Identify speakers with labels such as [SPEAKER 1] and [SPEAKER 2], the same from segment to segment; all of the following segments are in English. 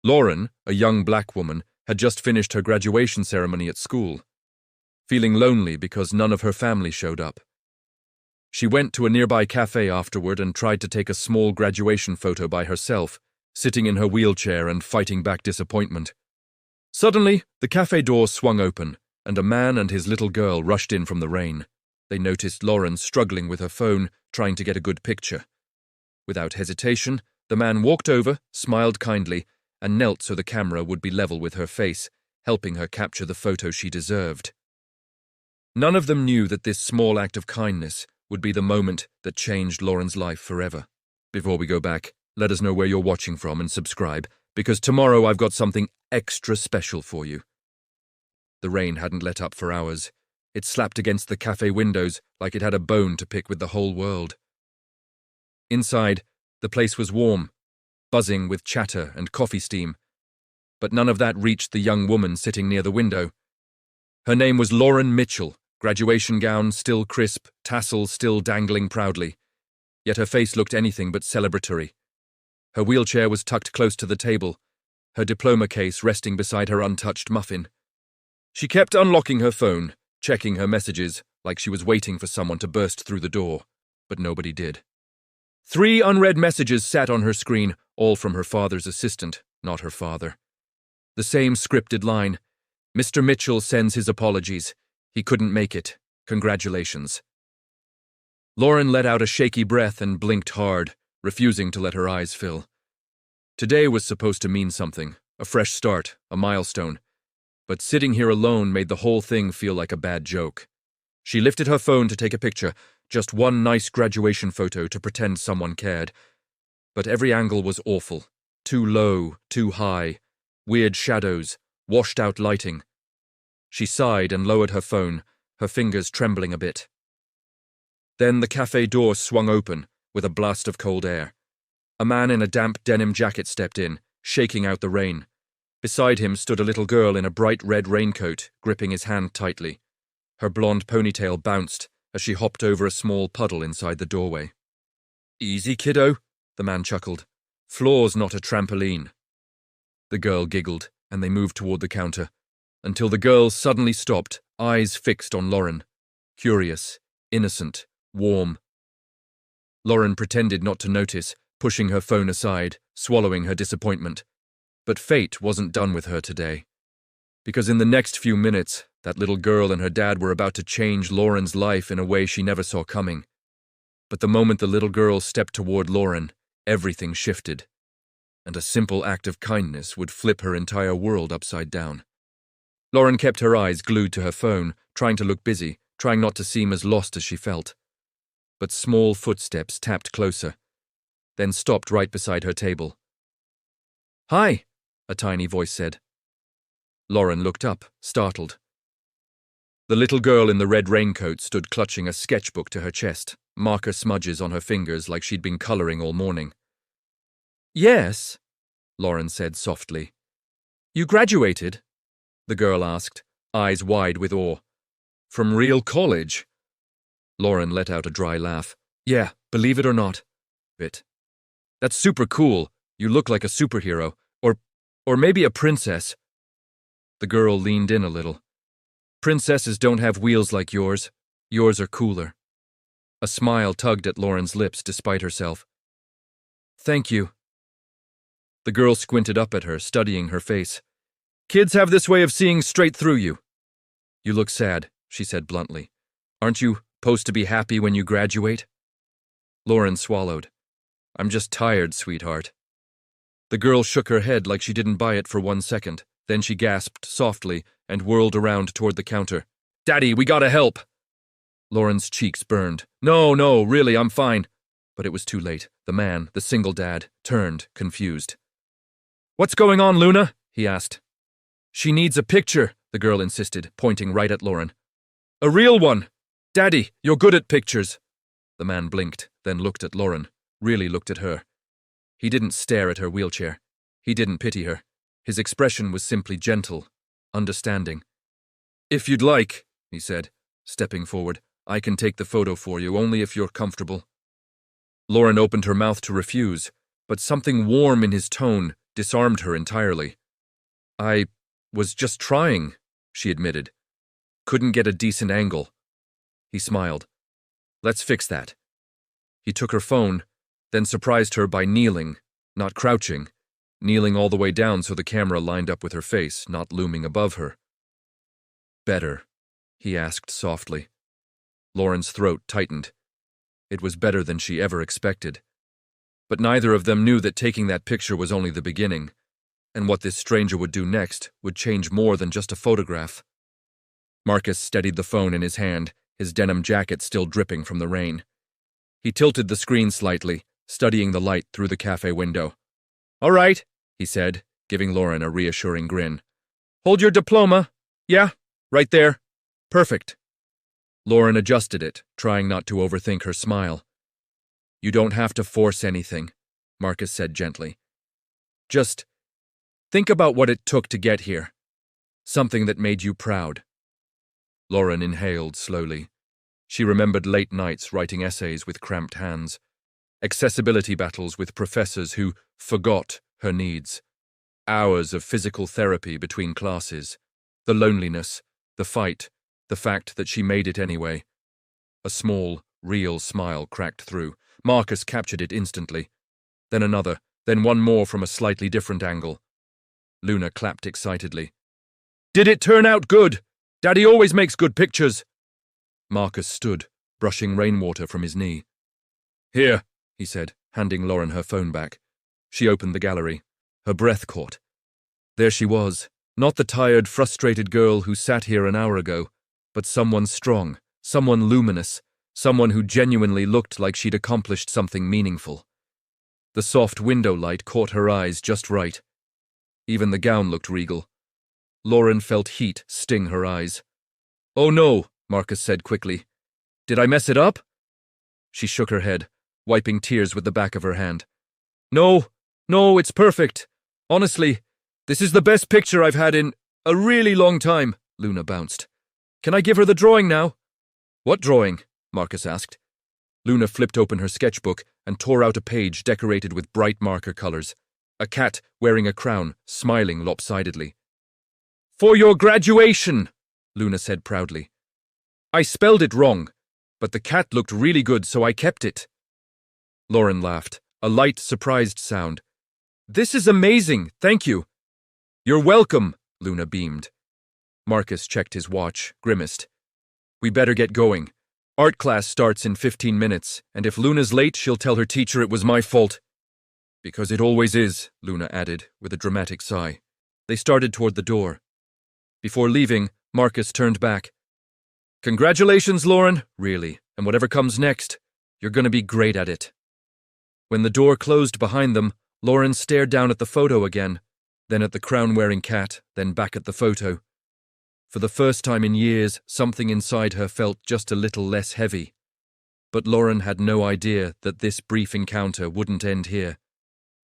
[SPEAKER 1] Lauren, a young black woman, had just finished her graduation ceremony at school, feeling lonely because none of her family showed up. She went to a nearby café afterward and tried to take a small graduation photo by herself, sitting in her wheelchair and fighting back disappointment. Suddenly, the café door swung open, and a man and his little girl rushed in from the rain. They noticed Lauren struggling with her phone, trying to get a good picture. Without hesitation, the man walked over, smiled kindly, and knelt so the camera would be level with her face, helping her capture the photo she deserved. None of them knew that this small act of kindness would be the moment that changed Lauren's life forever. Before we go back, let us know where you're watching from and subscribe, because tomorrow I've got something extra special for you. The rain hadn't let up for hours. It slapped against the cafe windows like it had a bone to pick with the whole world. Inside, the place was warm, buzzing with chatter and coffee steam, but none of that reached the young woman sitting near the window. Her name was Lauren Mitchell, graduation gown still crisp, tassels still dangling proudly, yet her face looked anything but celebratory. Her wheelchair was tucked close to the table, her diploma case resting beside her untouched muffin. She kept unlocking her phone, checking her messages like she was waiting for someone to burst through the door, but nobody did. 3 unread messages sat on her screen, all from her father's assistant, not her father. The same scripted line, "Mr. Mitchell sends his apologies. He couldn't make it. Congratulations." Lauren let out a shaky breath and blinked hard, refusing to let her eyes fill. Today was supposed to mean something, a fresh start, a milestone, but sitting here alone made the whole thing feel like a bad joke. She lifted her phone to take a picture, just one nice graduation photo to pretend someone cared. But every angle was awful. Too low, too high, weird shadows, washed-out lighting. She sighed and lowered her phone, her fingers trembling a bit. Then the cafe door swung open, with a blast of cold air. A man in a damp denim jacket stepped in, shaking out the rain. Beside him stood a little girl in a bright red raincoat, gripping his hand tightly. Her blonde ponytail bounced as she hopped over a small puddle inside the doorway. "Easy, kiddo," the man chuckled. "Floor's not a trampoline." The girl giggled, and they moved toward the counter, until the girl suddenly stopped, eyes fixed on Lauren. Curious, innocent, warm. Lauren pretended not to notice, pushing her phone aside, swallowing her disappointment. But fate wasn't done with her today. Because in the next few minutes, that little girl and her dad were about to change Lauren's life in a way she never saw coming. But the moment the little girl stepped toward Lauren, everything shifted. And a simple act of kindness would flip her entire world upside down. Lauren kept her eyes glued to her phone, trying to look busy, trying not to seem as lost as she felt. But small footsteps tapped closer, then stopped right beside her table. "Hi," a tiny voice said. Lauren looked up, startled. The little girl in the red raincoat stood clutching a sketchbook to her chest, marker smudges on her fingers like she'd been coloring all morning. "Yes," Lauren said softly. "You graduated?" the girl asked, eyes wide with awe. "From real college?" Lauren let out a dry laugh. "Yeah, believe it or not. That's super cool. You look like a superhero. Or maybe a princess." The girl leaned in a little. "Princesses don't have wheels like yours. Yours are cooler." A smile tugged at Lauren's lips despite herself. "Thank you." The girl squinted up at her, studying her face. "Kids have this way of seeing straight through you." "You look sad," she said bluntly. "Aren't you supposed to be happy when you graduate?" Lauren swallowed. "I'm just tired, sweetheart." The girl shook her head like she didn't buy it for 1 second. Then she gasped softly and whirled around toward the counter. "Daddy, we gotta help!" Lauren's cheeks burned. No, really, I'm fine." But it was too late. The man, the single dad, turned, confused. "What's going on, Luna?" he asked. "She needs a picture," the girl insisted, pointing right at Lauren. "A real one! Daddy, you're good at pictures." The man blinked, then looked at Lauren, really looked at her. He didn't stare at her wheelchair. He didn't pity her. His expression was simply gentle, understanding. "If you'd like," he said, stepping forward, "I can take the photo for you, only if you're comfortable." Lauren opened her mouth to refuse, but something warm in his tone, disarmed her entirely. "I was just trying," she admitted. "Couldn't get a decent angle." He smiled. "Let's fix that." He took her phone, then surprised her by kneeling, not crouching, kneeling all the way down so the camera lined up with her face, not looming above her. "Better?" he asked softly. Lauren's throat tightened. It was better than she ever expected. But neither of them knew that taking that picture was only the beginning, and what this stranger would do next would change more than just a photograph. Marcus steadied the phone in his hand, his denim jacket still dripping from the rain. He tilted the screen slightly, studying the light through the cafe window. "All right," he said, giving Lauren a reassuring grin. "Hold your diploma. Yeah, right there. Perfect." Lauren adjusted it, trying not to overthink her smile. "You don't have to force anything," Marcus said gently. "Just think about what it took to get here. Something that made you proud." Lauren inhaled slowly. She remembered late nights writing essays with cramped hands, accessibility battles with professors who forgot her needs, hours of physical therapy between classes, the loneliness, the fight, the fact that she made it anyway. A small, real smile cracked through. Marcus captured it instantly. Then another, then one more from a slightly different angle. Luna clapped excitedly. "Did it turn out good? Daddy always makes good pictures." Marcus stood, brushing rainwater from his knee. "Here," he said, handing Lauren her phone back. She opened the gallery. Her breath caught. There she was, not the tired, frustrated girl who sat here an hour ago, but someone strong, someone luminous, someone who genuinely looked like she'd accomplished something meaningful. The soft window light caught her eyes just right. Even the gown looked regal. Lauren felt heat sting her eyes. "Oh no," Marcus said quickly. "Did I mess it up?" She shook her head, wiping tears with the back of her hand. No, it's perfect. Honestly, this is the best picture I've had in a really long time," Luna bounced. "Can I give her the drawing now?" "What drawing?" Marcus asked. Luna flipped open her sketchbook and tore out a page decorated with bright marker colors. A cat wearing a crown, smiling lopsidedly. "For your graduation," Luna said proudly. "I spelled it wrong, but the cat looked really good, so I kept it." Lauren laughed, a light, surprised sound. "This is amazing, thank you." "You're welcome," Luna beamed. Marcus checked his watch, grimaced. "We better get going. Art class starts in 15 minutes, and if Luna's late, she'll tell her teacher it was my fault." "Because it always is," Luna added, with a dramatic sigh. They started toward the door. Before leaving, Marcus turned back. "Congratulations, Lauren, really, and whatever comes next, you're going to be great at it." When the door closed behind them, Lauren stared down at the photo again, then at the crown-wearing cat, then back at the photo. For the first time in years, something inside her felt just a little less heavy. But Lauren had no idea that this brief encounter wouldn't end here,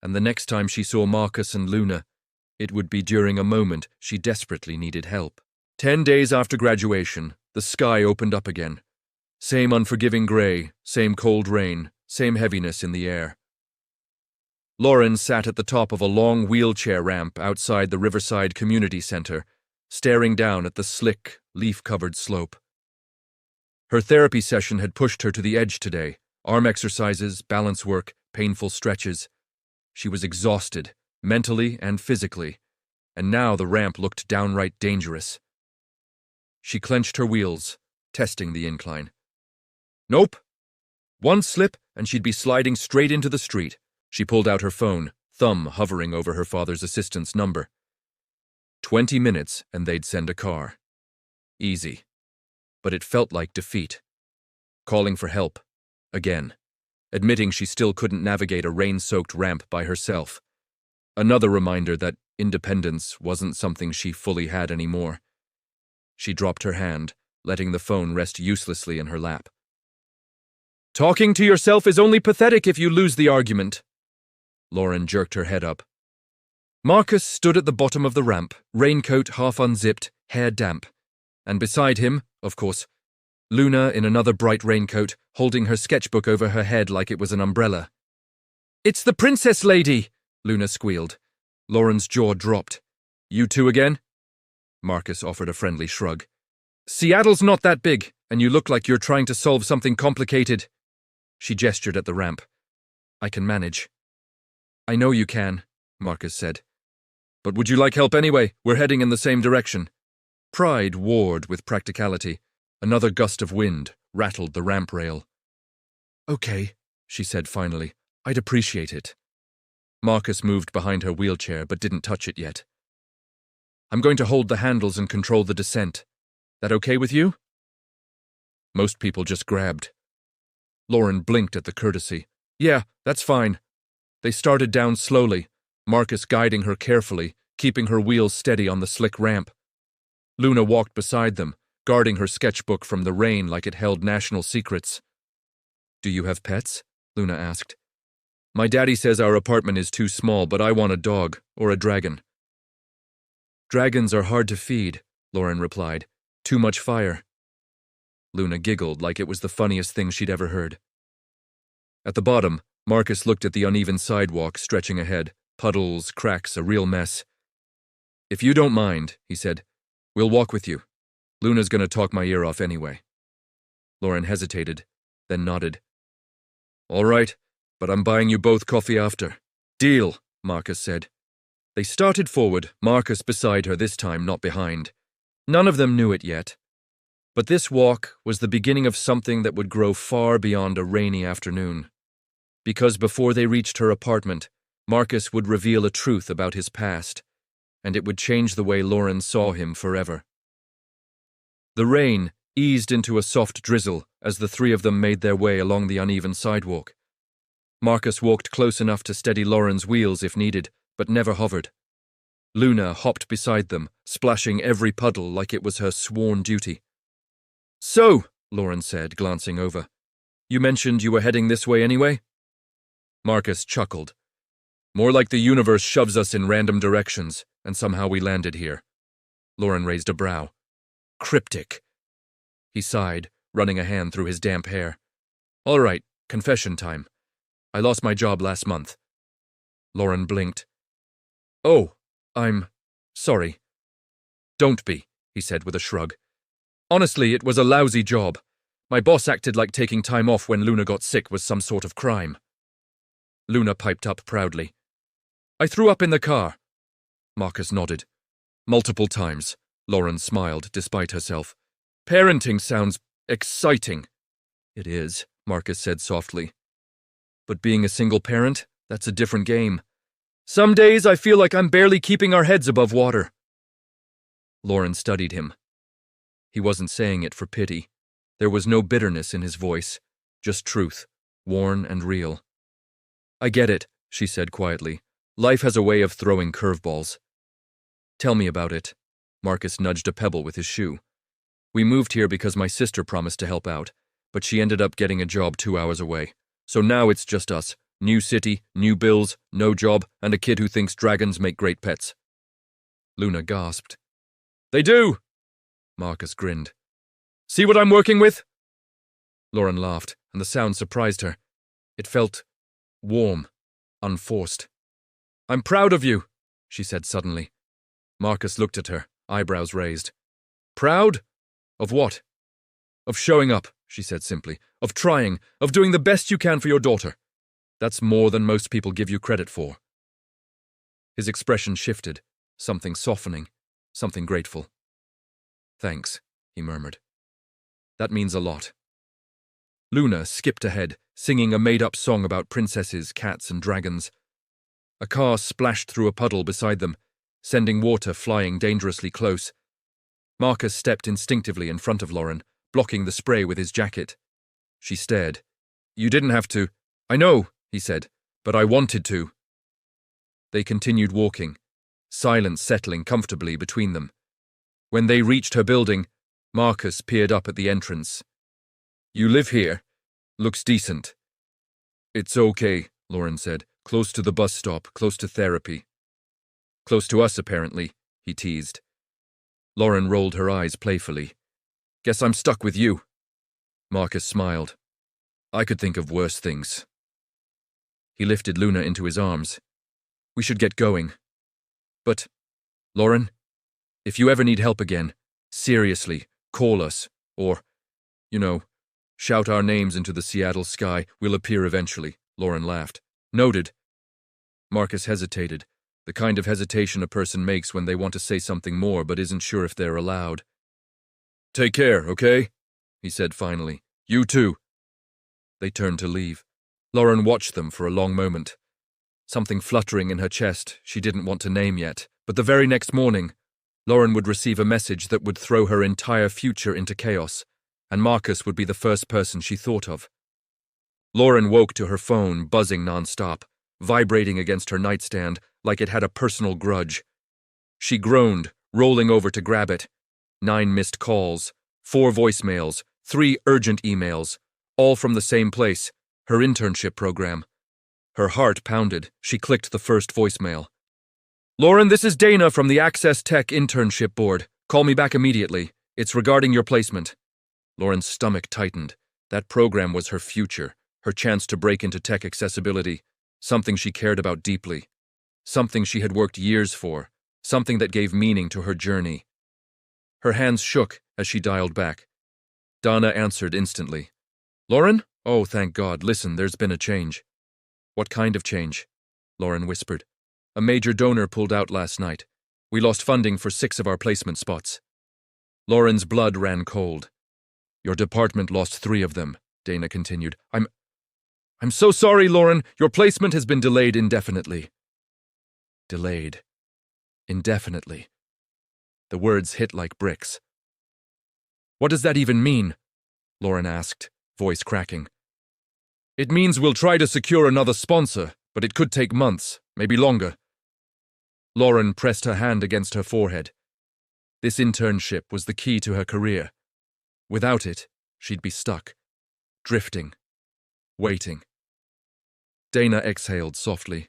[SPEAKER 1] and the next time she saw Marcus and Luna, it would be during a moment she desperately needed help. 10 days after graduation, the sky opened up again. Same unforgiving gray, same cold rain, same heaviness in the air. Lauren sat at the top of a long wheelchair ramp outside the Riverside Community Center, staring down at the slick, leaf-covered slope. Her therapy session had pushed her to the edge today. Arm exercises, balance work, painful stretches. She was exhausted, mentally and physically, and now the ramp looked downright dangerous. She clenched her wheels, testing the incline. Nope. One slip, and she'd be sliding straight into the street. She pulled out her phone, thumb hovering over her father's assistant's number. 20 minutes, and they'd send a car. Easy. But it felt like defeat. Calling for help. Again. Admitting she still couldn't navigate a rain-soaked ramp by herself. Another reminder that independence wasn't something she fully had anymore. She dropped her hand, letting the phone rest uselessly in her lap. Talking to yourself is only pathetic if you lose the argument. Lauren jerked her head up. Marcus stood at the bottom of the ramp, raincoat half unzipped, hair damp. And beside him, of course, Luna in another bright raincoat, holding her sketchbook over her head like it was an umbrella. It's the princess lady, Luna squealed. Lauren's jaw dropped. You two again? Marcus offered a friendly shrug. Seattle's not that big, and you look like you're trying to solve something complicated. She gestured at the ramp. I can manage. I know you can, Marcus said. But would you like help anyway? We're heading in the same direction. Pride warred with practicality. Another gust of wind rattled the ramp rail. Okay, she said finally. I'd appreciate it. Marcus moved behind her wheelchair but didn't touch it yet. I'm going to hold the handles and control the descent. That okay with you? Most people just grabbed. Lauren blinked at the courtesy. Yeah, that's fine. They started down slowly, Marcus guiding her carefully, keeping her wheels steady on the slick ramp. Luna walked beside them, guarding her sketchbook from the rain like it held national secrets. Do you have pets? Luna asked. My daddy says our apartment is too small, but I want a dog, or a dragon. Dragons are hard to feed, Lauren replied. Too much fire. Luna giggled like it was the funniest thing she'd ever heard. At the bottom, Marcus looked at the uneven sidewalk stretching ahead, puddles, cracks, a real mess. If you don't mind, he said, we'll walk with you. Luna's going to talk my ear off anyway. Lauren hesitated, then nodded. All right, but I'm buying you both coffee after. Deal, Marcus said. They started forward, Marcus beside her this time, not behind. None of them knew it yet. But this walk was the beginning of something that would grow far beyond a rainy afternoon. Because before they reached her apartment, Marcus would reveal a truth about his past, and it would change the way Lauren saw him forever. The rain eased into a soft drizzle as the three of them made their way along the uneven sidewalk. Marcus walked close enough to steady Lauren's wheels if needed, but never hovered. Luna hopped beside them, splashing every puddle like it was her sworn duty. So, Lauren said, glancing over, you mentioned you were heading this way anyway? Marcus chuckled. More like the universe shoves us in random directions, and somehow we landed here. Lauren raised a brow. Cryptic. He sighed, running a hand through his damp hair. All right, confession time. I lost my job last month. Lauren blinked. Oh, I'm sorry. Don't be, he said with a shrug. Honestly, it was a lousy job. My boss acted like taking time off when Luna got sick was some sort of crime. Luna piped up proudly. I threw up in the car. Marcus nodded. Multiple times. Lauren smiled, despite herself. Parenting sounds exciting. It is, Marcus said softly. But being a single parent, that's a different game. Some days I feel like I'm barely keeping our heads above water. Lauren studied him. He wasn't saying it for pity. There was no bitterness in his voice, just truth, worn and real. I get it, she said quietly. Life has a way of throwing curveballs. Tell me about it. Marcus nudged a pebble with his shoe. We moved here because my sister promised to help out, but she ended up getting a job 2 hours away. So now it's just us. New city, new bills, no job, and a kid who thinks dragons make great pets. Luna gasped. They do! Marcus grinned. See what I'm working with? Lauren laughed, and the sound surprised her. It felt warm, unforced. I'm proud of you, she said suddenly. Marcus looked at her, eyebrows raised. Proud? Of what? Of showing up, she said simply. Of trying, of doing the best you can for your daughter. That's more than most people give you credit for. His expression shifted, something softening, something grateful. Thanks, he murmured. That means a lot. Luna skipped ahead, singing a made-up song about princesses, cats, and dragons. A car splashed through a puddle beside them, sending water flying dangerously close. Marcus stepped instinctively in front of Lauren, blocking the spray with his jacket. She stared. You didn't have to. I know, he said, but I wanted to. They continued walking, silence settling comfortably between them. When they reached her building, Marcus peered up at the entrance. You live here? Looks decent. It's okay, Lauren said. Close to the bus stop, close to therapy. Close to us, apparently, he teased. Lauren rolled her eyes playfully. Guess I'm stuck with you. Marcus smiled. I could think of worse things. He lifted Luna into his arms. We should get going. But, Lauren, if you ever need help again, seriously, call us, or, shout our names into the Seattle sky. We'll appear eventually. Lauren laughed. Noted. Marcus hesitated, the kind of hesitation a person makes when they want to say something more but isn't sure if they're allowed. Take care, okay? He said finally. You too. They turned to leave. Lauren watched them for a long moment. Something fluttering in her chest she didn't want to name yet, but the very next morning, Lauren would receive a message that would throw her entire future into chaos, and Marcus would be the first person she thought of. Lauren woke to her phone buzzing nonstop, vibrating against her nightstand like it had a personal grudge. She groaned, rolling over to grab it. 9 missed calls, 4 voicemails, 3 urgent emails, all from the same place, her internship program. Her heart pounded. She clicked the first voicemail. Lauren, this is Dana from the Access Tech Internship Board. Call me back immediately. It's regarding your placement. Lauren's stomach tightened. That program was her future, her chance to break into tech accessibility, something she cared about deeply, something she had worked years for, something that gave meaning to her journey. Her hands shook as she dialed back. Dana answered instantly. Lauren? Oh, thank God. Listen, there's been a change. What kind of change? Lauren whispered. A major donor pulled out last night. We lost funding for 6 of our placement spots. Lauren's blood ran cold. Your department lost 3 of them, Dana continued. I'm so sorry, Lauren. Your placement has been delayed indefinitely. Delayed. Indefinitely. The words hit like bricks. What does that even mean? Lauren asked, voice cracking. It means we'll try to secure another sponsor, but it could take months, maybe longer. Lauren pressed her hand against her forehead. This internship was the key to her career. Without it, she'd be stuck, drifting, waiting. Dana exhaled softly.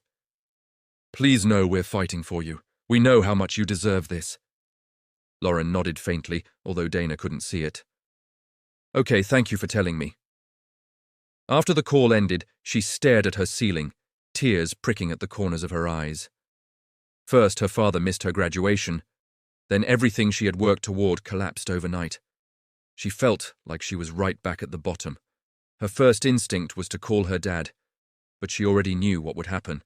[SPEAKER 1] Please know we're fighting for you. We know how much you deserve this. Lauren nodded faintly, although Dana couldn't see it. Okay, thank you for telling me. After the call ended, she stared at her ceiling, tears pricking at the corners of her eyes. First, her father missed her graduation. Then everything she had worked toward collapsed overnight. She felt like she was right back at the bottom. Her first instinct was to call her dad, but she already knew what would happen.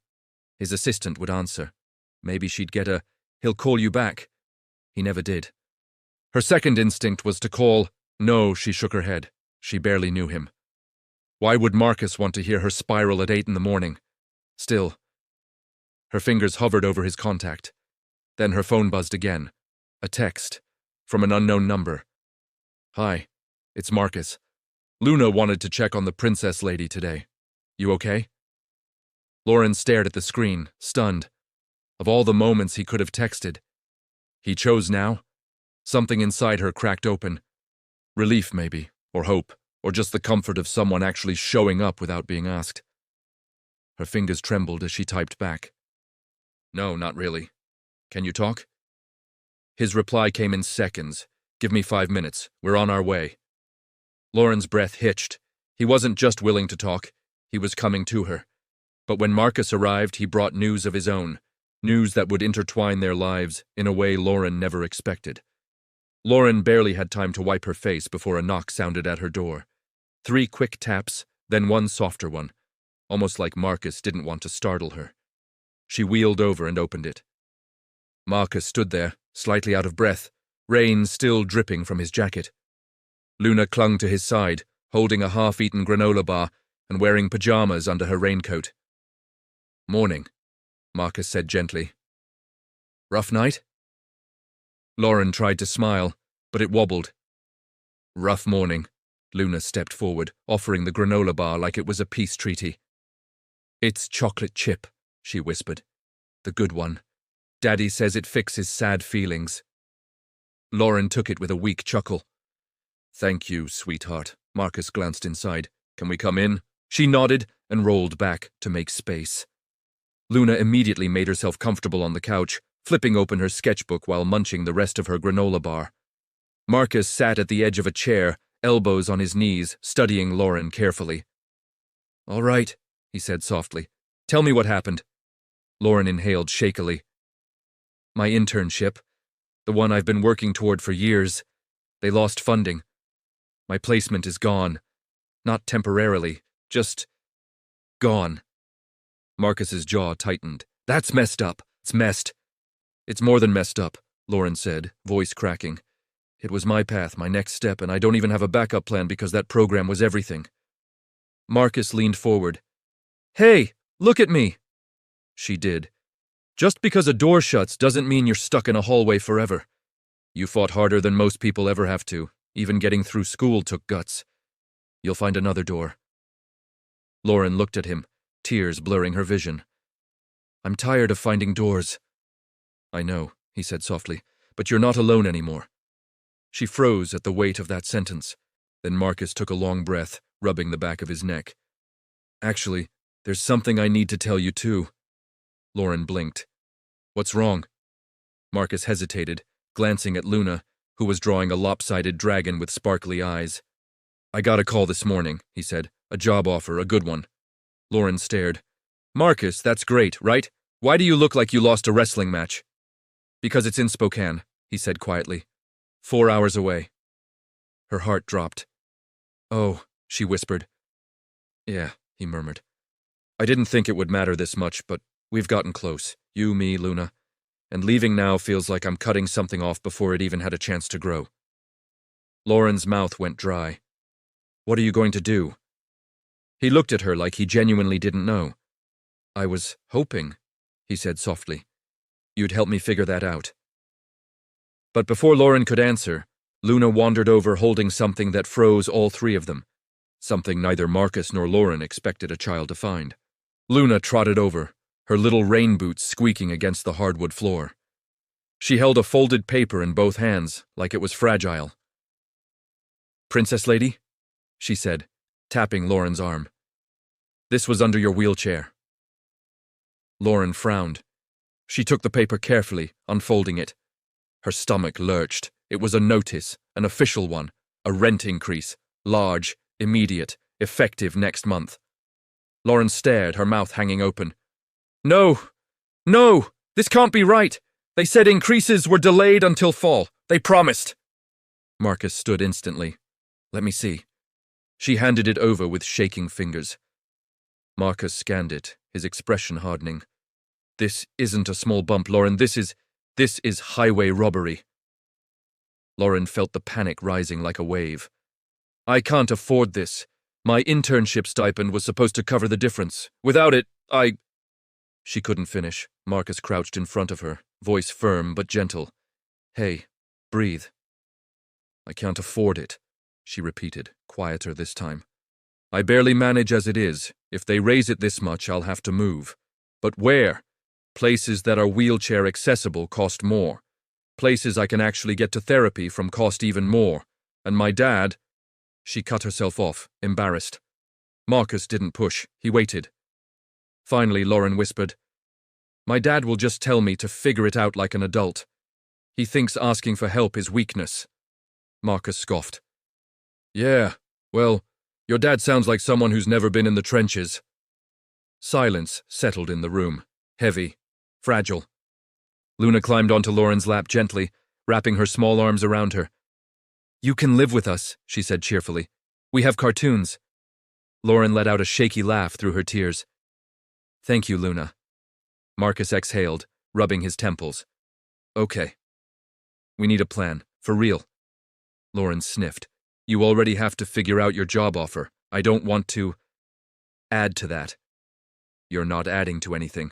[SPEAKER 1] His assistant would answer. Maybe she'd get a, "He'll call you back." He never did. Her second instinct was to call. No, she shook her head. She barely knew him. Why would Marcus want to hear her spiral at 8 in the morning? Still. Her fingers hovered over his contact. Then her phone buzzed again. A text. From an unknown number. Hi, it's Marcus. Luna wanted to check on the princess lady today. You okay? Lauren stared at the screen, stunned. Of all the moments he could have texted, he chose now? Something inside her cracked open. Relief, maybe, or hope, or just the comfort of someone actually showing up without being asked. Her fingers trembled as she typed back. No, not really. Can you talk? His reply came in seconds. Give me 5 minutes. We're on our way. Lauren's breath hitched. He wasn't just willing to talk. He was coming to her. But when Marcus arrived, he brought news of his own. News that would intertwine their lives in a way Lauren never expected. Lauren barely had time to wipe her face before a knock sounded at her door. 3 quick taps, then 1 softer one, almost like Marcus didn't want to startle her. She wheeled over and opened it. Marcus stood there, slightly out of breath, rain still dripping from his jacket. Luna clung to his side, holding a half-eaten granola bar and wearing pajamas under her raincoat. Morning, Marcus said gently. Rough night? Lauren tried to smile, but it wobbled. Rough morning. Luna stepped forward, offering the granola bar like it was a peace treaty. It's chocolate chip, she whispered. The good one. Daddy says it fixes sad feelings. Lauren took it with a weak chuckle. Thank you, sweetheart. Marcus glanced inside. Can we come in? She nodded and rolled back to make space. Luna immediately made herself comfortable on the couch, flipping open her sketchbook while munching the rest of her granola bar. Marcus sat at the edge of a chair, elbows on his knees, studying Lauren carefully. All right, he said softly. Tell me what happened. Lauren inhaled shakily. My internship, the one I've been working toward for years. They lost funding. My placement is gone. Not temporarily, just gone. Marcus's jaw tightened. That's messed up. It's messed. It's more than messed up, Lauren said, voice cracking. It was my path, my next step, and I don't even have a backup plan because that program was everything. Marcus leaned forward. Hey, look at me. She did. Just because a door shuts doesn't mean you're stuck in a hallway forever. You fought harder than most people ever have to. Even getting through school took guts. You'll find another door. Lauren looked at him, tears blurring her vision. I'm tired of finding doors. I know, he said softly, but you're not alone anymore. She froze at the weight of that sentence. Then Marcus took a long breath, rubbing the back of his neck. Actually, there's something I need to tell you too. Lauren blinked. What's wrong? Marcus hesitated, glancing at Luna, who was drawing a lopsided dragon with sparkly eyes. I got a call this morning, he said. A job offer, a good one. Lauren stared. Marcus, that's great, right? Why do you look like you lost a wrestling match? Because it's in Spokane, he said quietly. 4 hours away. Her heart dropped. Oh, she whispered. Yeah, he murmured. I didn't think it would matter this much, but we've gotten close. You, me, Luna. And leaving now feels like I'm cutting something off before it even had a chance to grow. Lauren's mouth went dry. What are you going to do? He looked at her like he genuinely didn't know. I was hoping, he said softly, you'd help me figure that out. But before Lauren could answer, Luna wandered over holding something that froze all three of them, something neither Marcus nor Lauren expected a child to find. Luna trotted over, her little rain boots squeaking against the hardwood floor. She held a folded paper in both hands, like it was fragile. Princess Lady? She said, tapping Lauren's arm. This was under your wheelchair. Lauren frowned. She took the paper carefully, unfolding it. Her stomach lurched. It was a notice, an official one, a rent increase, large, immediate, effective next month. Lauren stared, her mouth hanging open. No! No! This can't be right! They said increases were delayed until fall. They promised. Marcus stood instantly. Let me see. She handed it over with shaking fingers. Marcus scanned it, his expression hardening. This isn't a small bump, Lauren. This is highway robbery. Lauren felt the panic rising like a wave. I can't afford this. My internship stipend was supposed to cover the difference. Without it, She couldn't finish. Marcus crouched in front of her, voice firm but gentle. Hey, breathe. I can't afford it, she repeated, quieter this time. I barely manage as it is. If they raise it this much, I'll have to move. But where? Places that are wheelchair accessible cost more. Places I can actually get to therapy from cost even more. And my dad… She cut herself off, embarrassed. Marcus didn't push. He waited. Finally, Lauren whispered, My dad will just tell me to figure it out like an adult. He thinks asking for help is weakness. Marcus scoffed. Yeah, well, your dad sounds like someone who's never been in the trenches. Silence settled in the room, heavy, fragile. Luna climbed onto Lauren's lap gently, wrapping her small arms around her. You can live with us, she said cheerfully. We have cartoons. Lauren let out a shaky laugh through her tears. Thank you, Luna. Marcus exhaled, rubbing his temples. Okay. We need a plan, for real. Lauren sniffed. You already have to figure out your job offer. I don't want to add to that. You're not adding to anything,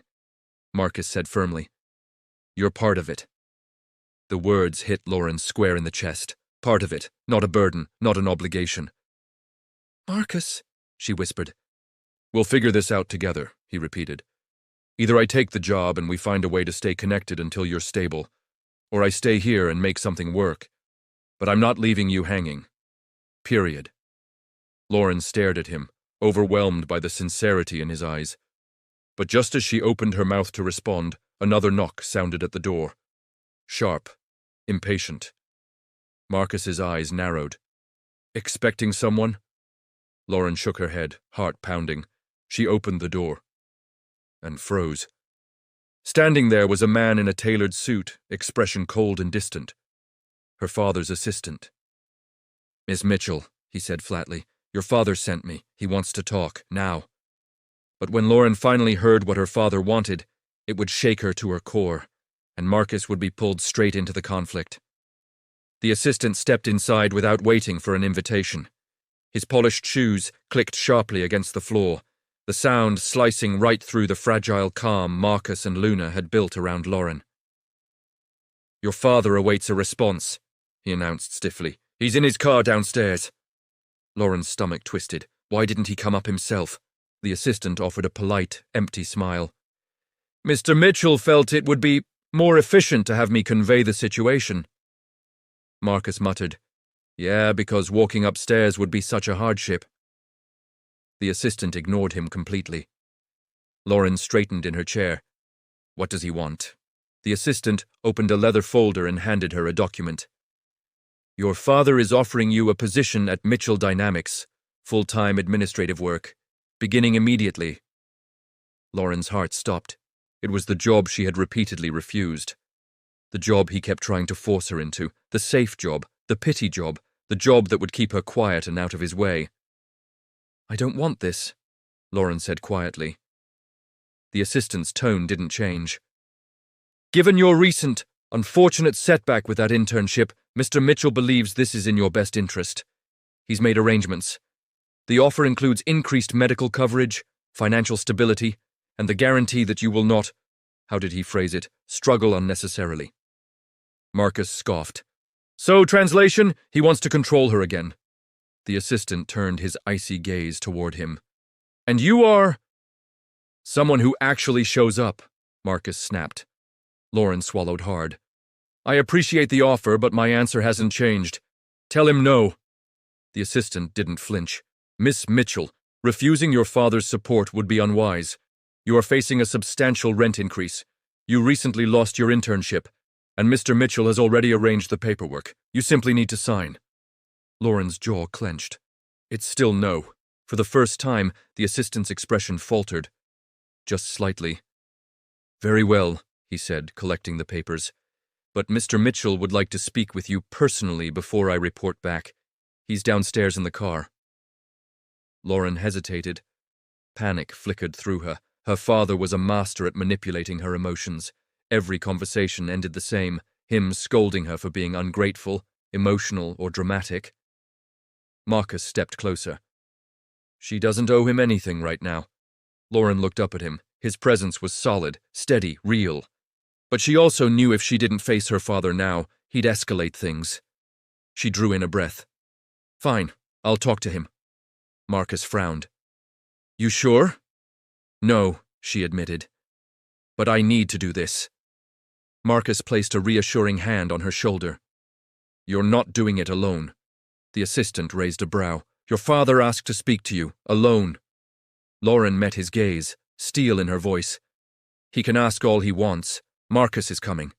[SPEAKER 1] Marcus said firmly. You're part of it. The words hit Lauren square in the chest. Part of it, not a burden, not an obligation. Marcus, she whispered. We'll figure this out together, he repeated. Either I take the job and we find a way to stay connected until you're stable, or I stay here and make something work. But I'm not leaving you hanging. Period. Lauren stared at him, overwhelmed by the sincerity in his eyes. But just as she opened her mouth to respond, another knock sounded at the door. Sharp, impatient. Marcus's eyes narrowed. Expecting someone? Lauren shook her head, heart pounding. She opened the door and froze. Standing there was a man in a tailored suit, expression cold and distant. Her father's assistant. "Miss Mitchell," he said flatly, "your father sent me. He wants to talk, now." But when Lauren finally heard what her father wanted, it would shake her to her core, and Marcus would be pulled straight into the conflict. The assistant stepped inside without waiting for an invitation. His polished shoes clicked sharply against the floor, the sound slicing right through the fragile calm Marcus and Luna had built around Lauren. "Your father awaits a response," he announced stiffly. "He's in his car downstairs." Lauren's stomach twisted. Why didn't he come up himself? The assistant offered a polite, empty smile. "Mr. Mitchell felt it would be more efficient to have me convey the situation." Marcus muttered, "Yeah, because walking upstairs would be such a hardship." The assistant ignored him completely. Lauren straightened in her chair. "What does he want?" The assistant opened a leather folder and handed her a document. "Your father is offering you a position at Mitchell Dynamics, full-time administrative work, beginning immediately." Lauren's heart stopped. It was the job she had repeatedly refused. The job he kept trying to force her into, the safe job, the pity job, the job that would keep her quiet and out of his way. "I don't want this," Lauren said quietly. The assistant's tone didn't change. "Given your recent, unfortunate setback with that internship, Mr. Mitchell believes this is in your best interest. He's made arrangements. The offer includes increased medical coverage, financial stability, and the guarantee that you will not, how did he phrase it, struggle unnecessarily." Marcus scoffed. "So, translation, he wants to control her again." The assistant turned his icy gaze toward him. "And you are—" "Someone who actually shows up," Marcus snapped. Lauren swallowed hard. "I appreciate the offer, but my answer hasn't changed. Tell him no." The assistant didn't flinch. "Miss Mitchell, refusing your father's support would be unwise. You are facing a substantial rent increase. You recently lost your internship, and Mr. Mitchell has already arranged the paperwork. You simply need to sign." Lauren's jaw clenched. "It's still no." For the first time, the assistant's expression faltered. Just slightly. "Very well," he said, collecting the papers. "But Mr. Mitchell would like to speak with you personally before I report back. He's downstairs in the car." Lauren hesitated. Panic flickered through her. Her father was a master at manipulating her emotions. Every conversation ended the same, him scolding her for being ungrateful, emotional, or dramatic. Marcus stepped closer. "She doesn't owe him anything right now." Lauren looked up at him. His presence was solid, steady, real. But she also knew if she didn't face her father now, he'd escalate things. She drew in a breath. "Fine, I'll talk to him." Marcus frowned. "You sure?" "No," she admitted. "But I need to do this." Marcus placed a reassuring hand on her shoulder. "You're not doing it alone." The assistant raised a brow. "Your father asked to speak to you, alone." Lauren met his gaze, steel in her voice. "He can ask all he wants. Marcus is coming."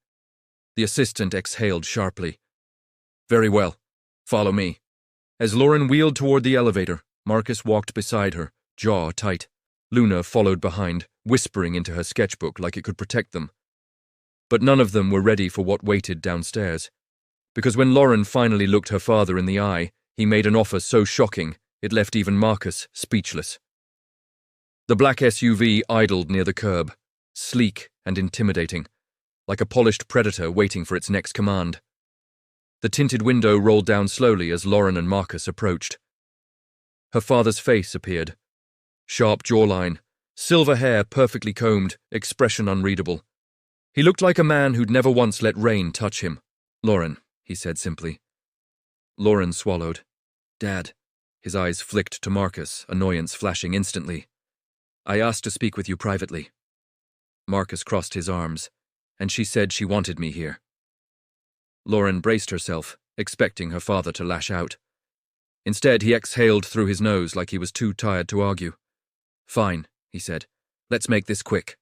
[SPEAKER 1] The assistant exhaled sharply. "Very well. Follow me." As Lauren wheeled toward the elevator, Marcus walked beside her, jaw tight. Luna followed behind, whispering into her sketchbook like it could protect them. But none of them were ready for what waited downstairs. Because when Lauren finally looked her father in the eye, he made an offer so shocking, it left even Marcus speechless. The black SUV idled near the curb, sleek and intimidating, like a polished predator waiting for its next command. The tinted window rolled down slowly as Lauren and Marcus approached. Her father's face appeared. Sharp jawline, silver hair perfectly combed, expression unreadable. He looked like a man who'd never once let rain touch him. "Lauren," he said simply. Lauren swallowed. "Dad." His eyes flicked to Marcus, annoyance flashing instantly. "I asked to speak with you privately." Marcus crossed his arms, and she said she wanted me here. Lauren braced herself, expecting her father to lash out. Instead, he exhaled through his nose like he was too tired to argue. "Fine," he said. "Let's make this quick."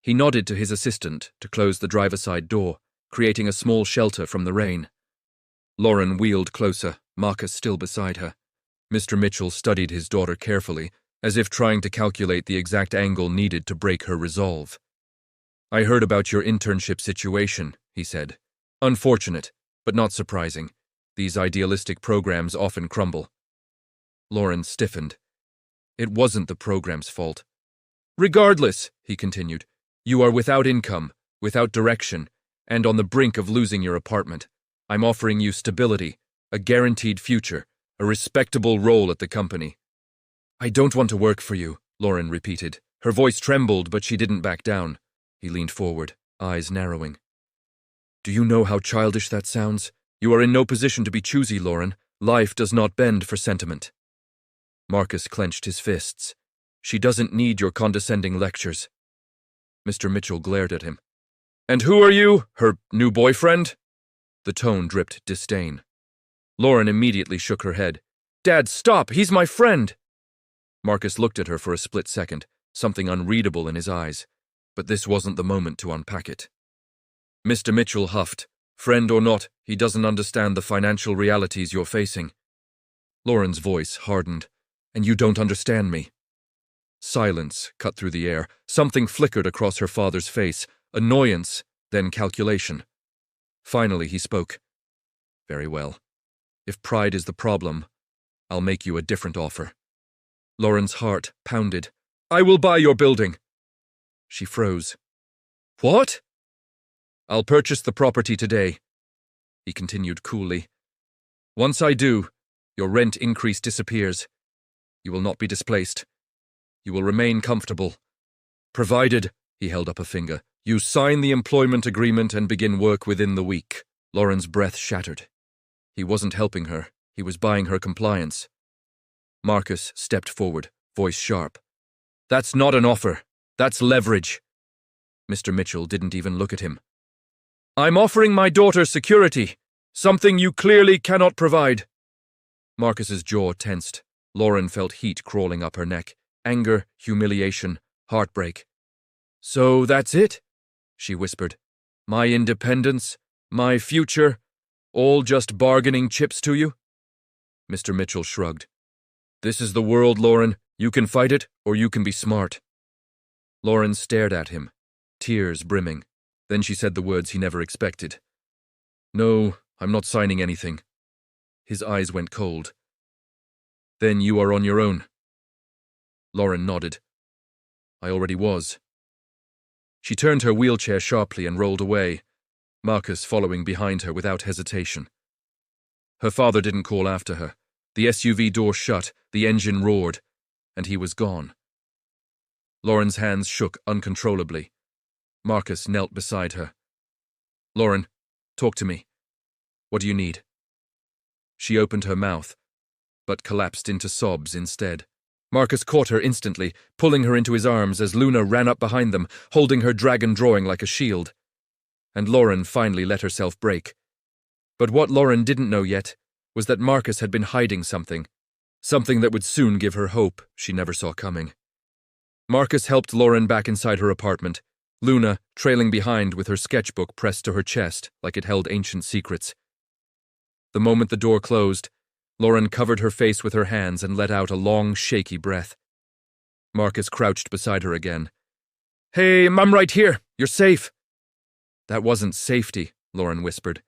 [SPEAKER 1] He nodded to his assistant to close the driver's side door, creating a small shelter from the rain. Lauren wheeled closer, Marcus still beside her. Mr. Mitchell studied his daughter carefully, as if trying to calculate the exact angle needed to break her resolve. I heard about your internship situation, he said. Unfortunate, but not surprising. These idealistic programs often crumble. Lauren stiffened. It wasn't the program's fault. Regardless, he continued, you are without income, without direction, and on the brink of losing your apartment. I'm offering you stability, a guaranteed future, a respectable role at the company. I don't want to work for you, Lauren repeated. Her voice trembled, but she didn't back down. He leaned forward, eyes narrowing. Do you know how childish that sounds? You are in no position to be choosy, Lauren. Life does not bend for sentiment. Marcus clenched his fists. She doesn't need your condescending lectures. Mr. Mitchell glared at him. And who are you? Her new boyfriend? The tone dripped disdain. Lauren immediately shook her head. Dad, stop! He's my friend! Marcus looked at her for a split second, something unreadable in his eyes. But this wasn't the moment to unpack it. Mr. Mitchell huffed. Friend or not, he doesn't understand the financial realities you're facing. Lauren's voice hardened. And you don't understand me. Silence cut through the air. Something flickered across her father's face. Annoyance, then calculation. Finally he spoke. Very well. If pride is the problem, I'll make you a different offer. Lauren's heart pounded. I will buy your building. She froze. What? I'll purchase the property today, he continued coolly. Once I do, your rent increase disappears. You will not be displaced. You will remain comfortable. Provided, he held up a finger, you sign the employment agreement and begin work within the week. Lauren's breath shattered. He wasn't helping her. He was buying her compliance. Marcus stepped forward, voice sharp. That's not an offer. That's leverage. Mr. Mitchell didn't even look at him. I'm offering my daughter security, something you clearly cannot provide. Marcus's jaw tensed. Lauren felt heat crawling up her neck. Anger, humiliation, heartbreak. So that's it? She whispered. My independence, my future, all just bargaining chips to you? Mr. Mitchell shrugged. This is the world, Lauren. You can fight it, or you can be smart. Lauren stared at him, tears brimming. Then she said the words he never expected. No, I'm not signing anything. His eyes went cold. Then you are on your own. Lauren nodded. I already was. She turned her wheelchair sharply and rolled away, Marcus following behind her without hesitation. Her father didn't call after her. The SUV door shut, the engine roared, and he was gone. Lauren's hands shook uncontrollably. Marcus knelt beside her. Lauren, talk to me. What do you need? She opened her mouth, but collapsed into sobs instead. Marcus caught her instantly, pulling her into his arms as Luna ran up behind them, holding her dragon drawing like a shield. And Lauren finally let herself break. But what Lauren didn't know yet was that Marcus had been hiding something that would soon give her hope she never saw coming. Marcus helped Lauren back inside her apartment, Luna trailing behind with her sketchbook pressed to her chest like it held ancient secrets. The moment the door closed, Lauren covered her face with her hands and let out a long, shaky breath. Marcus crouched beside her again. Hey, I'm right here. You're safe. That wasn't safety, Lauren whispered.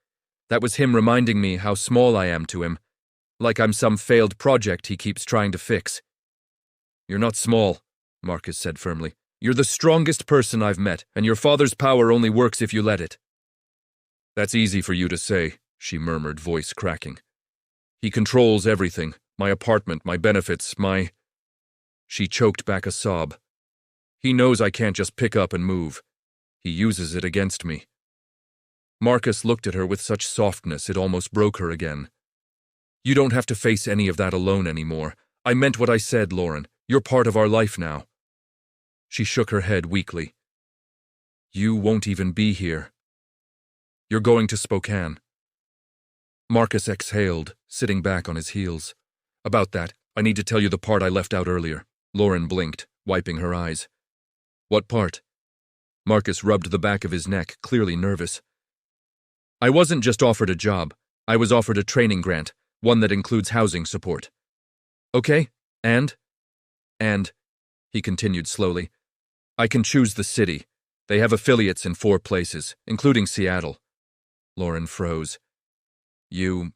[SPEAKER 1] That was him reminding me how small I am to him, like I'm some failed project he keeps trying to fix. You're not small, Marcus said firmly. You're the strongest person I've met, and your father's power only works if you let it. That's easy for you to say, she murmured, voice cracking. He controls everything, my apartment, my benefits, my... She choked back a sob. He knows I can't just pick up and move. He uses it against me. Marcus looked at her with such softness it almost broke her again. You don't have to face any of that alone anymore. I meant what I said, Lauren. You're part of our life now. She shook her head weakly. You won't even be here. You're going to Spokane. Marcus exhaled, sitting back on his heels. About that, I need to tell you the part I left out earlier. Lauren blinked, wiping her eyes. What part? Marcus rubbed the back of his neck, clearly nervous. I wasn't just offered a job. I was offered a training grant, one that includes housing support. Okay, and, he continued slowly, I can choose the city, They have affiliates in 4 places, including Seattle. Lauren froze. You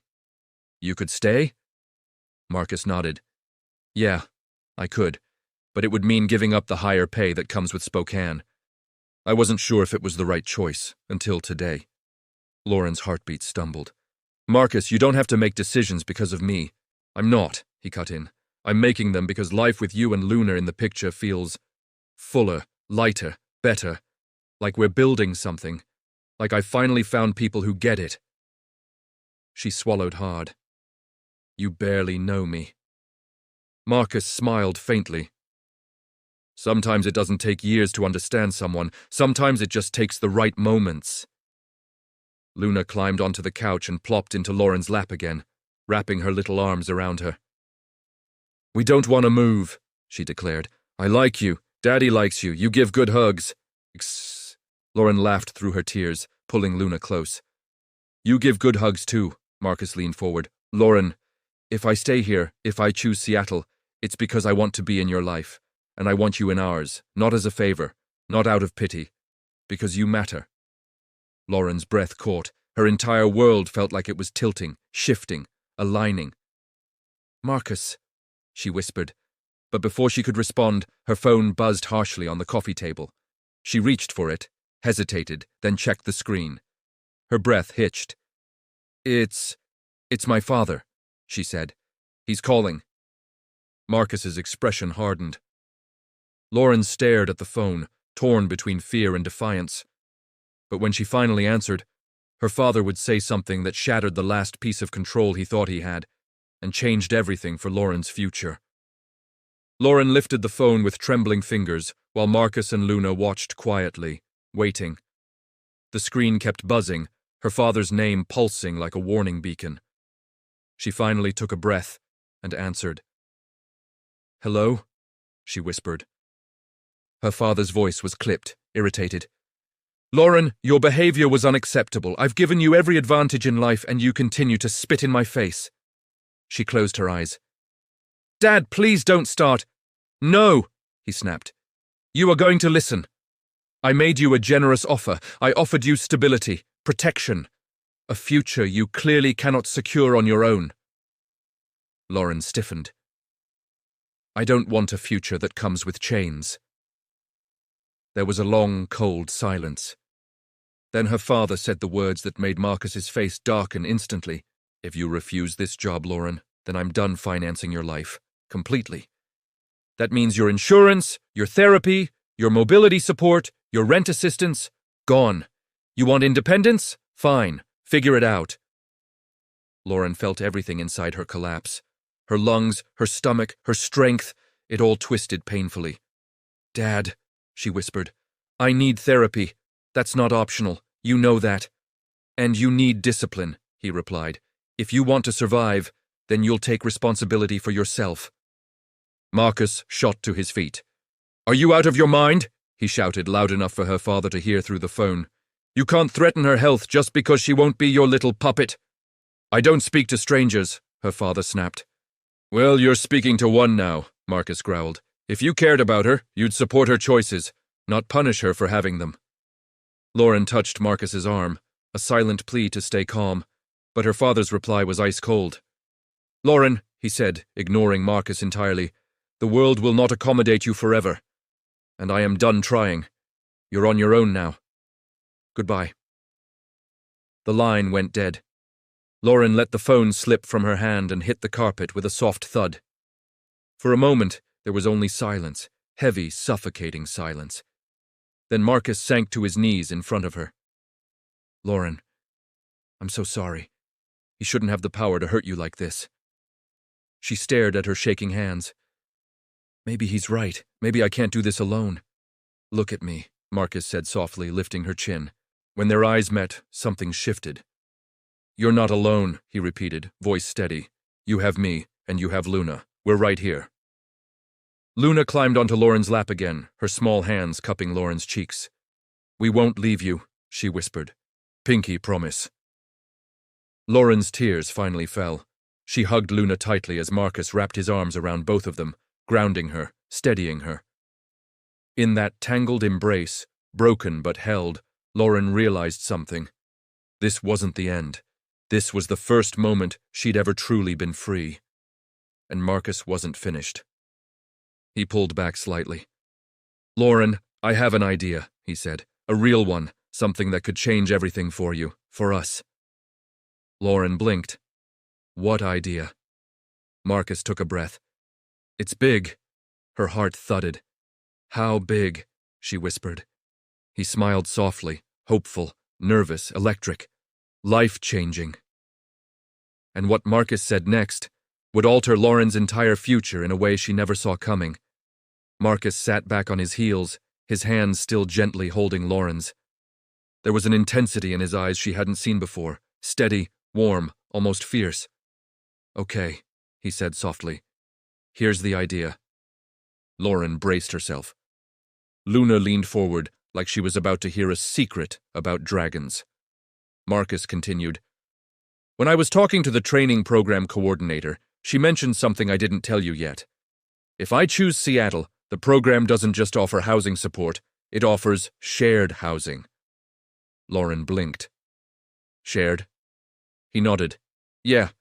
[SPEAKER 1] could stay? Marcus nodded. Yeah, I could, but it would mean giving up the higher pay that comes with Spokane. I wasn't sure if it was the right choice, until today. Lauren's heartbeat stumbled. Marcus, you don't have to make decisions because of me. I'm not, he cut in. I'm making them because life with you and Luna in the picture feels fuller, lighter, better. Like we're building something. Like I finally found people who get it. She swallowed hard. You barely know me. Marcus smiled faintly. Sometimes it doesn't take years to understand someone. Sometimes it just takes the right moments. Luna climbed onto the couch and plopped into Lauren's lap again, wrapping her little arms around her. We don't want to move, she declared. I like you. Daddy likes you. You give good hugs. Lauren laughed through her tears, pulling Luna close. You give good hugs too, Marcus leaned forward. Lauren, if I stay here, if I choose Seattle, it's because I want to be in your life, and I want you in ours, not as a favor, not out of pity, because you matter. Lauren's breath caught. Her entire world felt like it was tilting, shifting, aligning. Marcus, she whispered, but before she could respond, her phone buzzed harshly on the coffee table. She reached for it, hesitated, then checked the screen. Her breath hitched. It's my father, she said. He's calling. Marcus's expression hardened. Lauren stared at the phone, torn between fear and defiance. But when she finally answered, her father would say something that shattered the last piece of control he thought he had, and changed everything for Lauren's future. Lauren lifted the phone with trembling fingers, while Marcus and Luna watched quietly, waiting. The screen kept buzzing, her father's name pulsing like a warning beacon. She finally took a breath and answered. Hello? She whispered. Her father's voice was clipped, irritated. Lauren, your behavior was unacceptable. I've given you every advantage in life and you continue to spit in my face. She closed her eyes. Dad, please don't start. No, he snapped. You are going to listen. I made you a generous offer. I offered you stability, protection, a future you clearly cannot secure on your own. Lauren stiffened. I don't want a future that comes with chains. There was a long, cold silence. Then her father said the words that made Marcus's face darken instantly. If you refuse this job, Lauren, then I'm done financing your life. Completely. That means your insurance, your therapy, your mobility support, your rent assistance, gone. You want independence? Fine. Figure it out. Lauren felt everything inside her collapse. Her lungs, her stomach, her strength, it all twisted painfully. Dad, she whispered, I need therapy. That's not optional. You know that. And you need discipline, he replied. If you want to survive, then you'll take responsibility for yourself. Marcus shot to his feet. Are you out of your mind? He shouted loud enough for her father to hear through the phone. You can't threaten her health just because she won't be your little puppet. I don't speak to strangers, her father snapped. Well, you're speaking to one now, Marcus growled. If you cared about her, you'd support her choices, not punish her for having them. Lauren touched Marcus's arm, a silent plea to stay calm, but her father's reply was ice cold. Lauren, he said, ignoring Marcus entirely, the world will not accommodate you forever. And I am done trying. You're on your own now. Goodbye. The line went dead. Lauren let the phone slip from her hand and hit the carpet with a soft thud. For a moment, there was only silence, heavy, suffocating silence. Then Marcus sank to his knees in front of her. Lauren, I'm so sorry. He shouldn't have the power to hurt you like this. She stared at her shaking hands. Maybe he's right. Maybe I can't do this alone. Look at me, Marcus said softly, lifting her chin. When their eyes met, something shifted. You're not alone, he repeated, voice steady. You have me, and you have Luna. We're right here. Luna climbed onto Lauren's lap again, her small hands cupping Lauren's cheeks. We won't leave you, she whispered. Pinky promise. Lauren's tears finally fell. She hugged Luna tightly as Marcus wrapped his arms around both of them, grounding her, steadying her. In that tangled embrace, Broken but held, Lauren realized something. This wasn't the end. This was the first moment she'd ever truly been free. And Marcus wasn't finished. He pulled back slightly. "Lauren, I have an idea," he said. "A real one, something that could change everything for you, for us." Lauren blinked. "What idea?" Marcus took a breath. "It's big." Her heart thudded. "How big?" she whispered. He smiled softly, hopeful, nervous, electric, life-changing. And what Marcus said next would alter Lauren's entire future in a way she never saw coming. Marcus sat back on his heels, his hands still gently holding Lauren's. There was an intensity in his eyes she hadn't seen before, steady, warm, almost fierce. "Okay," he said softly. "Here's the idea." Lauren braced herself. Luna leaned forward like she was about to hear a secret about dragons. Marcus continued. "When I was talking to the training program coordinator, she mentioned something I didn't tell you yet. If I choose Seattle, the program doesn't just offer housing support, it offers shared housing." Lauren blinked. "Shared?" He nodded. "Yeah.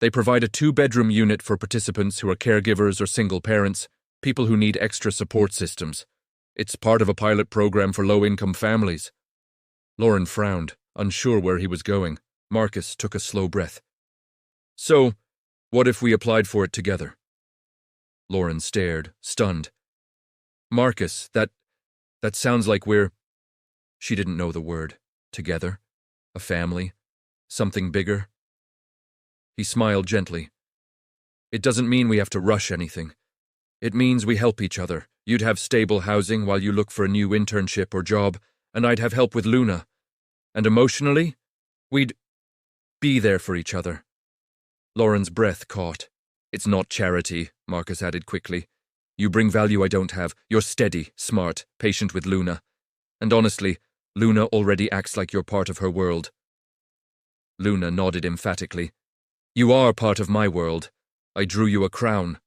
[SPEAKER 1] They provide a 2-bedroom unit for participants who are caregivers or single parents, people who need extra support systems. It's part of a pilot program for low-income families." Lauren frowned, unsure where he was going. Marcus took a slow breath. "So, what if we applied for it together?" Lauren stared, stunned. "Marcus, that sounds like we're—" She didn't know the word. Together? A family? Something bigger? He smiled gently. "It doesn't mean we have to rush anything. It means we help each other. You'd have stable housing while you look for a new internship or job, and I'd have help with Luna. And emotionally, we'd be there for each other." Lauren's breath caught. "It's not charity," Marcus added quickly. "You bring value I don't have. You're steady, smart, patient with Luna. And honestly, Luna already acts like you're part of her world." Luna nodded emphatically. "You are part of my world. I drew you a crown."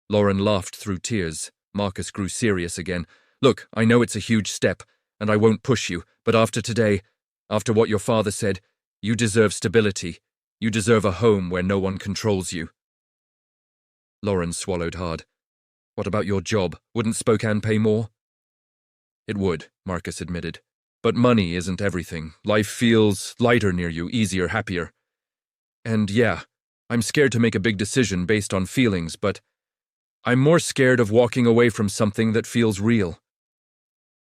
[SPEAKER 1] Lauren laughed through tears. Marcus grew serious again. "Look, I know it's a huge step, and I won't push you, but after today, after what your father said, you deserve stability. You deserve a home where no one controls you." Lauren swallowed hard. "What about your job? Wouldn't Spokane pay more?" "It would," Marcus admitted. "But money isn't everything. Life feels lighter near you, easier, happier. And yeah, I'm scared to make a big decision based on feelings, but I'm more scared of walking away from something that feels real."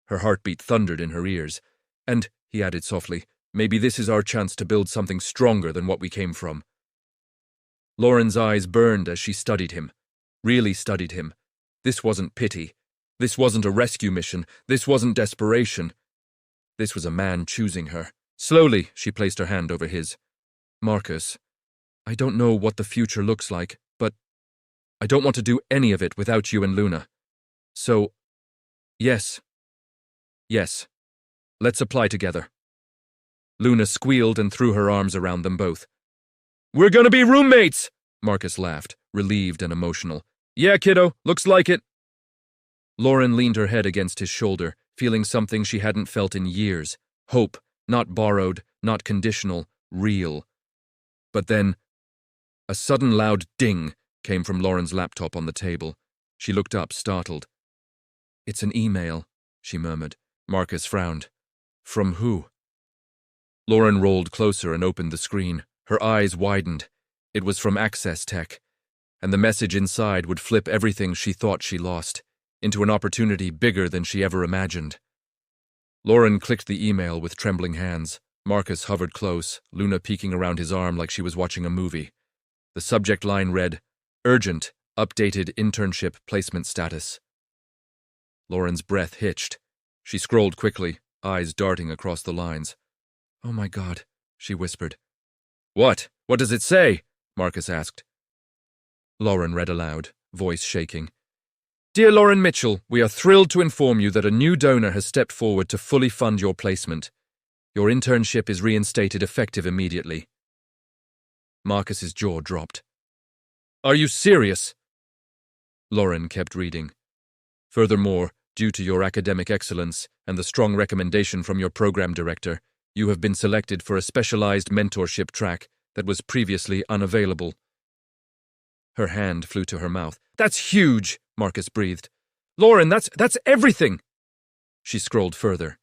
[SPEAKER 1] Her heartbeat thundered in her ears. "And," he added softly, "maybe this is our chance to build something stronger than what we came from." Lauren's eyes burned as she studied him. Really studied him. This wasn't pity. This wasn't a rescue mission. This wasn't desperation. This was a man choosing her. Slowly, she placed her hand over his. "Marcus, I don't know what the future looks like, but I don't want to do any of it without you and Luna. So, yes. Yes. Let's apply together." Luna squealed and threw her arms around them both. "We're gonna be roommates!" Marcus laughed, relieved and emotional. "Yeah, kiddo, looks like it." Lauren leaned her head against his shoulder, feeling something she hadn't felt in years. Hope, not borrowed, not conditional, real. But then, a sudden loud ding came from Lauren's laptop on the table. She looked up, startled. "It's an email," she murmured. Marcus frowned. "From who?" Lauren rolled closer and opened the screen. Her eyes widened. It was from Access Tech, and the message inside would flip everything she thought she lost into an opportunity bigger than she ever imagined. Lauren clicked the email with trembling hands. Marcus hovered close, Luna peeking around his arm like she was watching a movie. The subject line read, "Urgent, updated internship placement status." Lauren's breath hitched. She scrolled quickly, eyes darting across the lines. "Oh my God," she whispered. "What? What does it say?" Marcus asked. Lauren read aloud, voice shaking. "Dear Lauren Mitchell, we are thrilled to inform you that a new donor has stepped forward to fully fund your placement. Your internship is reinstated effective immediately." Marcus's jaw dropped. "Are you serious?" Lauren kept reading. "Furthermore, Due to your academic excellence and the strong recommendation from your program director, you have been selected for a specialized mentorship track that was previously unavailable. Her hand flew to her mouth. That's huge, Marcus breathed. Lauren, that's everything! She scrolled further.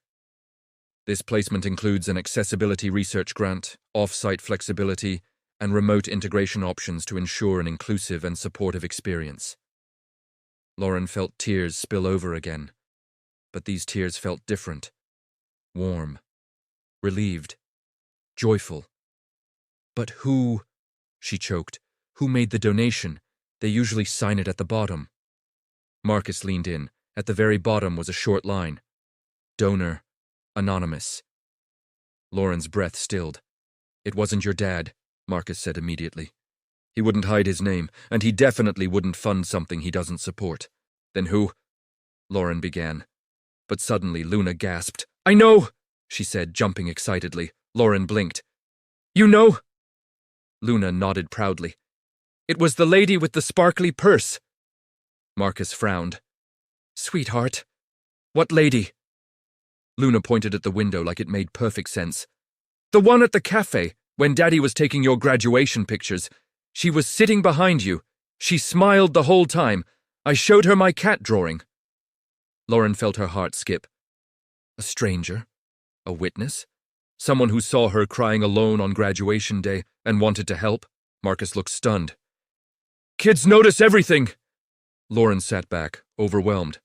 [SPEAKER 1] This placement includes an accessibility research grant, off-site flexibility, and remote integration options to ensure an inclusive and supportive experience. Lauren felt tears spill over again, but these tears felt different. Warm, relieved, joyful. But who, she choked, who made the donation? They usually sign it at the bottom. Marcus leaned in. At the very bottom was a short line. Donor, anonymous. Lauren's breath stilled. It wasn't your dad, Marcus said immediately. He wouldn't hide his name, and he definitely wouldn't fund something he doesn't support. Then who? Lauren began. But suddenly Luna gasped. I know, she said, jumping excitedly. Lauren blinked. You know? Luna nodded proudly. It was the lady with the sparkly purse. Marcus frowned. Sweetheart. What lady? Luna pointed at the window like it made perfect sense. The one at the café, when Daddy was taking your graduation pictures. She was sitting behind you. She smiled the whole time. I showed her my cat drawing. Lauren felt her heart skip. A stranger? A witness? Someone who saw her crying alone on graduation day and wanted to help? Marcus looked stunned. Kids notice everything! Lauren sat back, overwhelmed.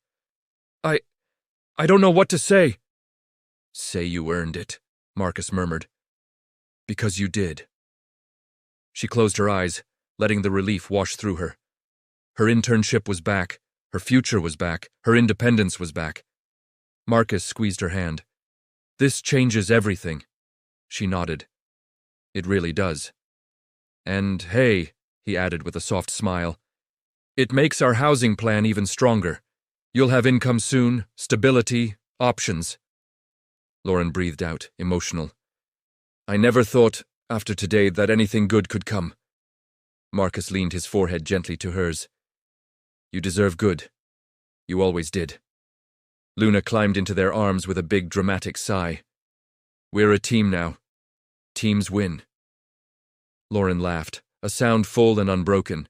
[SPEAKER 1] I don't know what to say. Say you earned it, Marcus murmured. Because you did. She closed her eyes, letting the relief wash through her. Her internship was back, her future was back, her independence was back. Marcus squeezed her hand. This changes everything. She nodded. It really does. And hey, he added with a soft smile, it makes our housing plan even stronger. You'll have income soon, stability, options. Lauren breathed out, emotional. I never thought, after today, that anything good could come. Marcus leaned his forehead gently to hers. You deserve good. You always did. Luna climbed into their arms with a big, dramatic sigh. We're a team now. Teams win. Lauren laughed, a sound full and unbroken.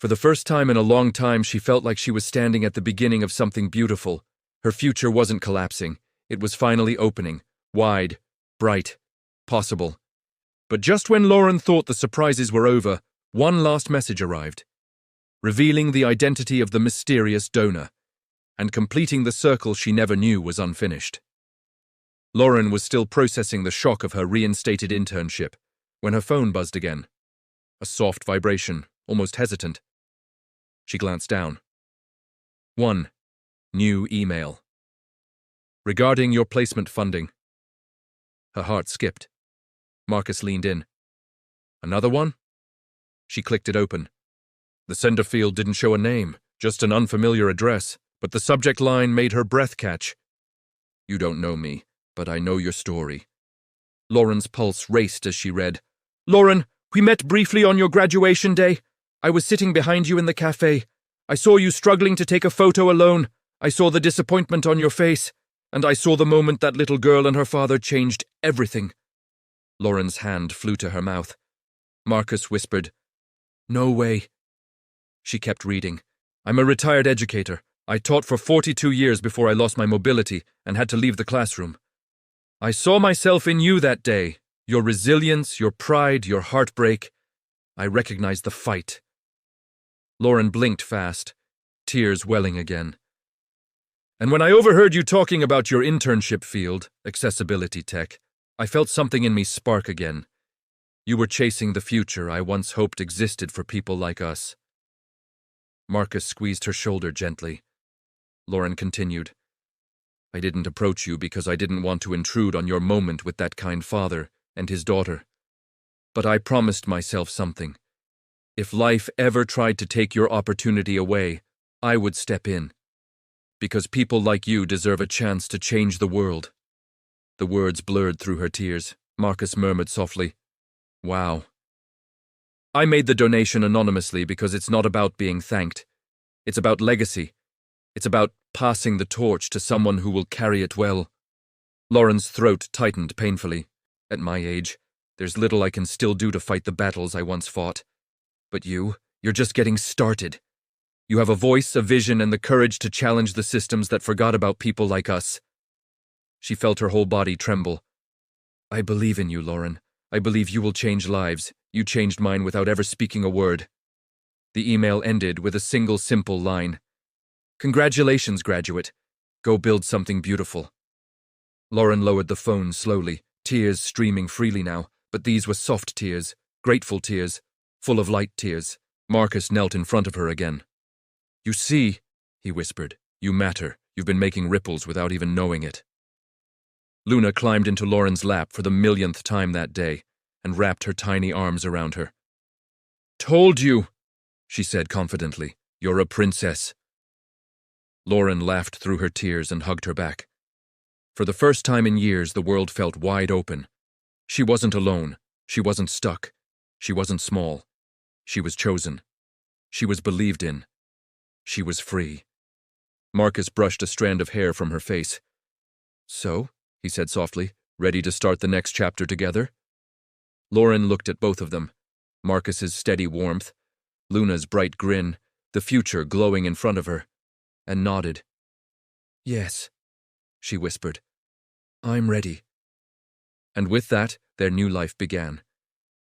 [SPEAKER 1] For the first time in a long time, she felt like she was standing at the beginning of something beautiful. Her future wasn't collapsing. It was finally opening, wide, bright, possible. But just when Lauren thought the surprises were over, one last message arrived, revealing the identity of the mysterious donor, and completing the circle she never knew was unfinished. Lauren was still processing the shock of her reinstated internship when her phone buzzed again. A soft vibration, almost hesitant. She glanced down. 1. New email. Regarding your placement funding. Her heart skipped. Marcus leaned in. Another one? She clicked it open. The sender field didn't show a name, just an unfamiliar address, but the subject line made her breath catch. You don't know me, but I know your story. Lauren's pulse raced as she read. Lauren, we met briefly on your graduation day. I was sitting behind you in the café. I saw you struggling to take a photo alone. I saw the disappointment on your face, and I saw the moment that little girl and her father changed everything. Lauren's hand flew to her mouth. Marcus whispered, No way. She kept reading. I'm a retired educator. I taught for 42 years before I lost my mobility and had to leave the classroom. I saw myself in you that day, your resilience, your pride, your heartbreak. I recognized the fight. Lauren blinked fast, tears welling again. And when I overheard you talking about your internship field, accessibility tech, I felt something in me spark again. You were chasing the future I once hoped existed for people like us. Marcus squeezed her shoulder gently. Lauren continued, I didn't approach you because I didn't want to intrude on your moment with that kind father and his daughter. But I promised myself something. If life ever tried to take your opportunity away, I would step in. Because people like you deserve a chance to change the world. The words blurred through her tears. Marcus murmured softly, Wow. I made the donation anonymously because it's not about being thanked. It's about legacy. It's about passing the torch to someone who will carry it well. Lauren's throat tightened painfully. At my age, there's little I can still do to fight the battles I once fought. But you're just getting started. You have a voice, a vision, and the courage to challenge the systems that forgot about people like us. She felt her whole body tremble. I believe in you, Lauren. I believe you will change lives. You changed mine without ever speaking a word. The email ended with a single simple line. Congratulations, graduate. Go build something beautiful. Lauren lowered the phone slowly, tears streaming freely now, but these were soft tears, grateful tears, full of light tears. Marcus knelt in front of her again. You see, he whispered, you matter. You've been making ripples without even knowing it. Luna climbed into Lauren's lap for the millionth time that day and wrapped her tiny arms around her. Told you, she said confidently. You're a princess. Lauren laughed through her tears and hugged her back. For the first time in years, the world felt wide open. She wasn't alone. She wasn't stuck. She wasn't small. She was chosen. She was believed in. She was free. Marcus brushed a strand of hair from her face. So, he said softly, ready to start the next chapter together? Lauren looked at both of them. Marcus's steady warmth, Luna's bright grin, the future glowing in front of her, and nodded. Yes, she whispered. I'm ready. And with that, their new life began.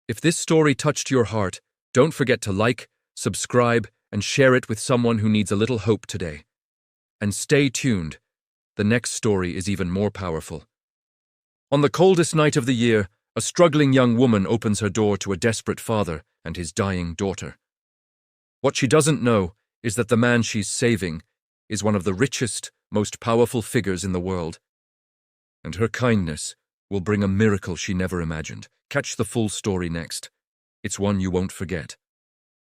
[SPEAKER 1] If this story touched your heart, don't forget to like, subscribe, and share it with someone who needs a little hope today. And stay tuned. The next story is even more powerful. On the coldest night of the year, a struggling young woman opens her door to a desperate father and his dying daughter. What she doesn't know is that the man she's saving is one of the richest, most powerful figures in the world. And her kindness will bring a miracle she never imagined. Catch the full story next. It's one you won't forget.